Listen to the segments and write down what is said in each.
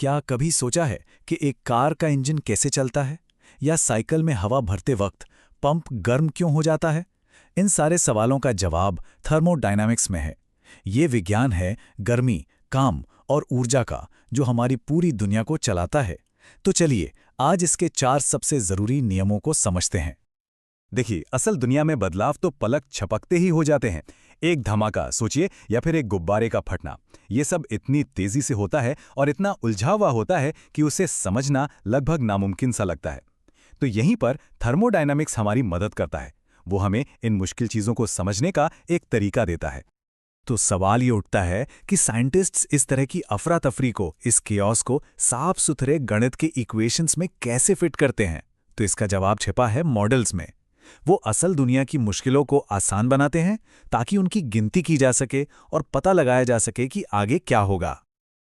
क्या कभी सोचा है कि एक कार का इंजन कैसे चलता है, या साइकिल में हवा भरते वक्त पंप गर्म क्यों हो जाता है? इन सारे सवालों का जवाब थर्मोडायनामिक्स में है। ये विज्ञान है गर्मी, काम और ऊर्जा का, जो हमारी पूरी दुनिया को चलाता है। तो चलिए आज इसके 4 सबसे जरूरी नियमों को समझते हैं। देखिए, असल दुनिया में बदलाव तो पलक झपकते ही हो जाते हैं। एक धमाका सोचिए, या फिर एक गुब्बारे का फटना। ये सब इतनी तेजी से होता है और इतना उलझा हुआ होता है कि उसे समझना लगभग नामुमकिन सा लगता है। तो यहीं पर थर्मोडायनामिक्स हमारी मदद करता है। वो हमें इन मुश्किल चीजों को समझने का एक तरीका देता है। तो सवाल ये उठता है कि साइंटिस्ट्स इस तरह की अफरा तफरी को, इस केओस को साफ सुथरे गणित के इक्वेशंस में कैसे फिट करते हैं? तो इसका जवाब छिपा है मॉडल्स में। वो असल दुनिया की मुश्किलों को आसान बनाते हैं ताकि उनकी गिनती की जा सके और पता लगाया जा सके कि आगे क्या होगा।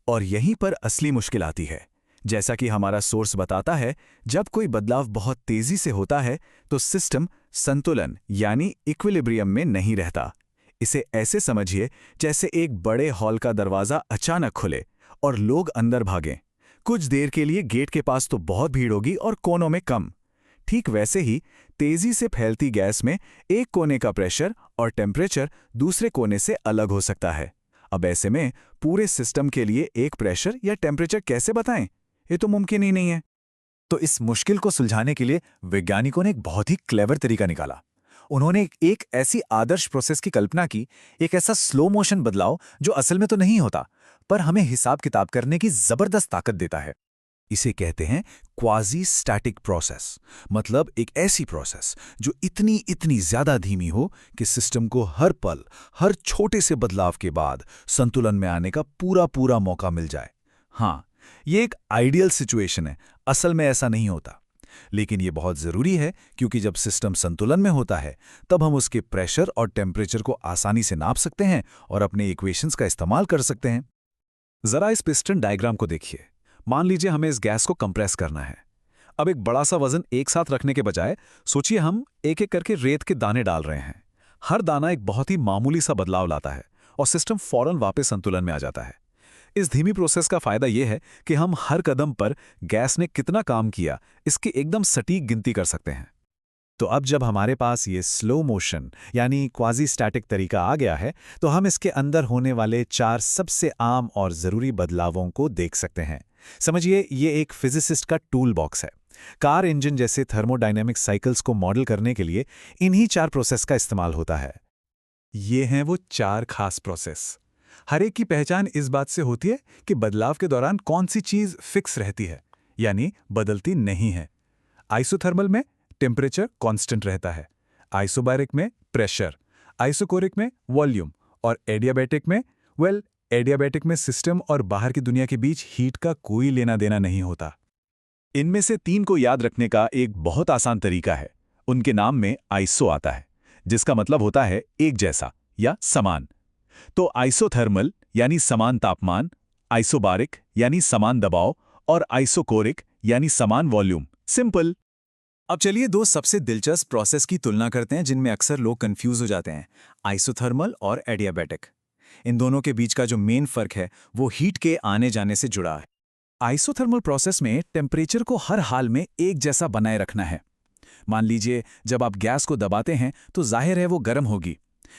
और यहीं पर असली मुश्किल आती है। जैसा कि हमारा सोर्स बताता है, जब कोई बदलाव बहुत तेजी से होता है तो सिस्टम संतुलन यानी इक्विलिब्रियम में नहीं रहता। इसे ऐसे समझिए जैसे एक बड़े हॉल का दरवाजा अचानक खुले और लोग अंदर भागें। कुछ देर के लिए गेट के पास तो बहुत भीड़ होगी और कोनों में कम। ठीक वैसे ही तेजी से फैलती गैस में एक कोने का प्रेशर और टेम्परेचर दूसरे कोने से अलग हो सकता है। अब ऐसे में पूरे सिस्टम के लिए एक प्रेशर या टेम्परेचर कैसे बताएं? ये तो मुमकिन ही नहीं है। तो इस मुश्किल को सुलझाने के लिए वैज्ञानिकों ने एक बहुत ही क्लेवर तरीका निकाला। उन्होंने एक ऐसी आदर्श प्रोसेस की कल्पना की, एक ऐसा स्लो मोशन बदलाव जो असल में तो नहीं होता, पर हमें हिसाब किताब करने की जबरदस्त ताकत देता है। इसे कहते हैं क्वाजी स्टैटिक प्रोसेस। मतलब एक ऐसी प्रोसेस जो इतनी इतनी ज्यादा धीमी हो कि सिस्टम को हर पल, हर छोटे से बदलाव के बाद संतुलन में आने का पूरा पूरा मौका मिल जाए। हाँ, ये एक आइडियल सिचुएशन है, असल में ऐसा नहीं होता। लेकिन ये बहुत जरूरी है, क्योंकि जब सिस्टम संतुलन में होता है तब हम उसके प्रेशर और टेम्परेचर को आसानी से नाप सकते हैं और अपने इक्वेशंस का इस्तेमाल कर सकते हैं। जरा इस पिस्टन डायग्राम को देखिए। मान लीजिए हमें इस गैस को कंप्रेस करना है। अब एक बड़ा सा वजन एक साथ रखने के बजाय सोचिए हम एक एक करके रेत के दाने डाल रहे हैं। हर दाना एक बहुत ही मामूली सा बदलाव लाता है और सिस्टम फौरन वापस संतुलन में आ जाता है। इस धीमी प्रोसेस का फायदा यह है कि हम हर कदम पर गैस ने कितना काम किया इसकी एकदम सटीक गिनती कर सकते हैं। तो अब जब हमारे पास ये स्लो मोशन यानी क्वाजी स्टैटिक तरीका आ गया है, तो हम इसके अंदर होने वाले 4 सबसे आम और जरूरी बदलावों को देख सकते हैं। समझिए, ये एक फिजिसिस्ट का टूल बॉक्स है। कार इंजन जैसे थर्मोडायनेमिक साइकिल्स को मॉडल करने के लिए इन्हीं 4 प्रोसेस का इस्तेमाल होता है। ये हैं वो 4 खास प्रोसेस। हर एक की पहचान इस बात से होती है कि बदलाव के दौरान कौन सी चीज फिक्स रहती है, यानी बदलती नहीं है। आइसोथर्मल में टेम्परेचर कांस्टेंट रहता है, आइसोबैरिक में प्रेशर, आइसोकोरिक में वॉल्यूम और एडियाबैटिक में एडियाबैटिक में सिस्टम और बाहर की दुनिया के बीच हीट का कोई लेना देना नहीं होता। इनमें से 3 को याद रखने का एक बहुत आसान तरीका है। उनके नाम में आइसो आता है, जिसका मतलब होता है एक जैसा या समान। तो आइसोथर्मल यानी समान तापमान, आइसोबारिक यानी समान दबाव और आइसोकोरिक यानी समान वॉल्यूम। सिंपल। अब चलिए 2 सबसे दिलचस्प प्रोसेस की तुलना करते हैं जिनमें अक्सर लोग कंफ्यूज हो जाते हैं, आइसोथर्मल और एडियाबैटिक। इन दोनों के बीच का जो मेन फर्क है वो हीट के आने जाने से जुड़ा है। आइसोथर्मल प्रोसेस में टेम्परेचर को हर हाल में एक जैसा बनाए रखना है। मान लीजिए जब आप गैस को दबाते हैं तो जाहिर है वो गर्म होगी,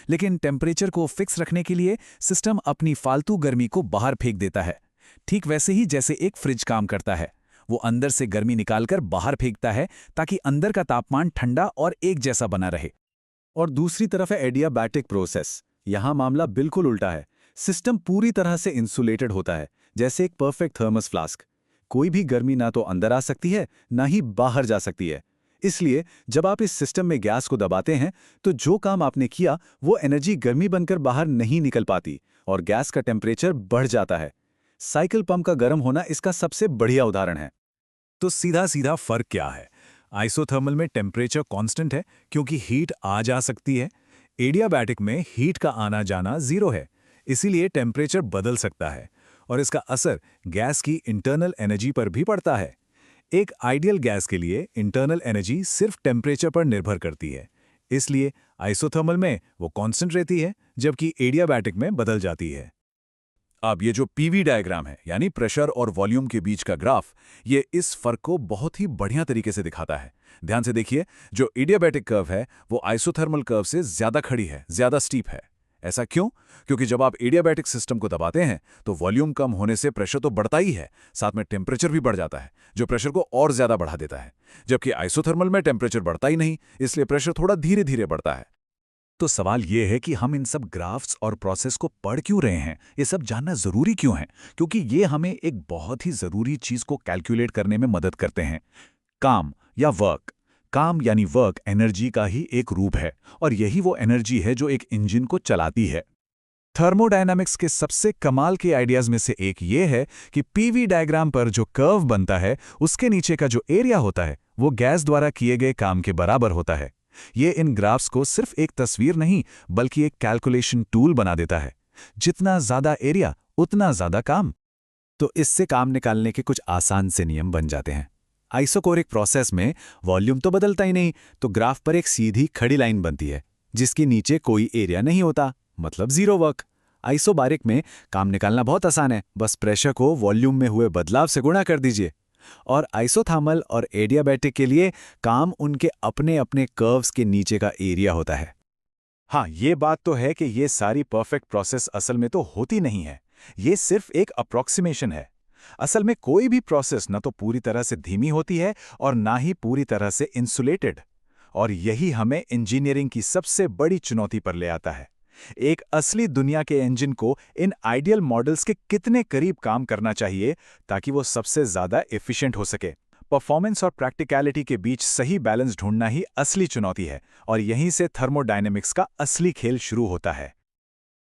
लेकिन टेम्परेचर को फिक्स रखने के लिए सिस्टम अपनी फालतू गर्मी को बाहर फेंक देता है। ठीक वैसे ही जैसे एक फ्रिज काम करता है, वो अंदर से गर्मी निकालकर बाहर फेंकता है ताकि अंदर का तापमान ठंडा और एक जैसा बना रहे। और दूसरी तरफ है एडियाबैटिक प्रोसेस। यहां मामला बिल्कुल उल्टा है। सिस्टम पूरी तरह से इंसुलेटेड होता है, जैसे एक परफेक्ट थर्मस फ्लास्क। कोई भी गर्मी ना तो अंदर आ सकती है, ना ही बाहर जा सकती है। इसलिए जब आप इस सिस्टम में गैस को दबाते हैं तो जो काम आपने किया वो एनर्जी गर्मी बनकर बाहर नहीं निकल पाती और गैस का टेम्परेचर बढ़ जाता है। साइकिल पंप का गर्म होना इसका सबसे बढ़िया उदाहरण है। तो सीधा सीधा फर्क क्या है? आइसोथर्मल में टेम्परेचर कांस्टेंट है क्योंकि हीट आ जा सकती है। एडियाबैटिक में हीट का आना जाना 0 है, इसीलिए टेम्परेचर बदल सकता है और इसका असर गैस की इंटरनल एनर्जी पर भी पड़ता है। एक आइडियल गैस के लिए इंटरनल एनर्जी सिर्फ टेम्परेचर पर निर्भर करती है, इसलिए आइसोथर्मल में वो कांस्टेंट रहती है जबकि एडियाबैटिक में बदल जाती है। अब ये जो पीवी डायग्राम है, यानी प्रेशर और वॉल्यूम के बीच का ग्राफ, ये इस फर्क को बहुत ही बढ़िया तरीके से दिखाता है। ध्यान से देखिए, जो एडियाबैटिक कर्व है वो आइसोथर्मल कर्व से ज्यादा खड़ी है, ज्यादा स्टीप है। ऐसा क्यों? क्योंकि जब आप एडियाबैटिक सिस्टम को दबाते हैं तो वॉल्यूम कम होने से प्रेशर तो बढ़ता ही है, साथ में टेम्परेचर भी बढ़ जाता है, जो प्रेशर को और ज्यादा बढ़ा देता है। जबकि आइसोथर्मल में टेम्परेचर बढ़ता ही नहीं, इसलिए प्रेशर थोड़ा धीरे धीरे बढ़ता है। तो सवाल ये है कि हम इन सब ग्राफ्स और प्रोसेस को पढ़ क्यों रहे हैं, ये सब जानना जरूरी क्यों है? क्योंकि ये हमें एक बहुत ही जरूरी चीज को कैलकुलेट करने में मदद करते हैं, काम या वर्क। काम यानी वर्क एनर्जी का ही एक रूप है, और यही वो एनर्जी है जो एक इंजन को चलाती है। थर्मोडायनामिक्स के सबसे कमाल के आइडियाज में से एक ये है कि पीवी डायग्राम पर जो कर्व बनता है उसके नीचे का जो एरिया होता है वो गैस द्वारा किए गए काम के बराबर होता है। ये इन ग्राफ्स को सिर्फ एक तस्वीर नहीं बल्कि एक कैलकुलेशन टूल बना देता है। जितना ज्यादा एरिया उतना ज्यादा काम। तो इससे काम निकालने के कुछ आसान से नियम बन जाते हैं। आइसोकोरिक प्रोसेस में वॉल्यूम तो बदलता ही नहीं, तो ग्राफ पर एक सीधी खड़ी लाइन बनती है जिसके नीचे कोई एरिया नहीं होता, मतलब जीरो वर्क। आइसोबारिक में काम निकालना बहुत आसान है, बस प्रेशर को वॉल्यूम में हुए बदलाव से गुणा कर दीजिए। और आइसोथर्मल और एडियाबैटिक के लिए काम उनके अपने अपने कर्व्स के नीचे का एरिया होता है। हाँ, ये बात तो है कि ये सारी परफेक्ट प्रोसेस असल में तो होती नहीं है, ये सिर्फ एक अप्रॉक्सीमेशन है। असल में कोई भी प्रोसेस ना तो पूरी तरह से धीमी होती है और ना ही पूरी तरह से इंसुलेटेड। और यही हमें इंजीनियरिंग की सबसे बड़ी चुनौती पर ले आता है। एक असली दुनिया के इंजन को इन आइडियल मॉडल्स के कितने करीब काम करना चाहिए ताकि वो सबसे ज्यादा एफिशिएंट हो सके। परफॉर्मेंस और प्रैक्टिकलिटी के बीच सही बैलेंस ढूंढना ही असली चुनौती है, और यहीं से थर्मोडायनेमिक्स का असली खेल शुरू होता है।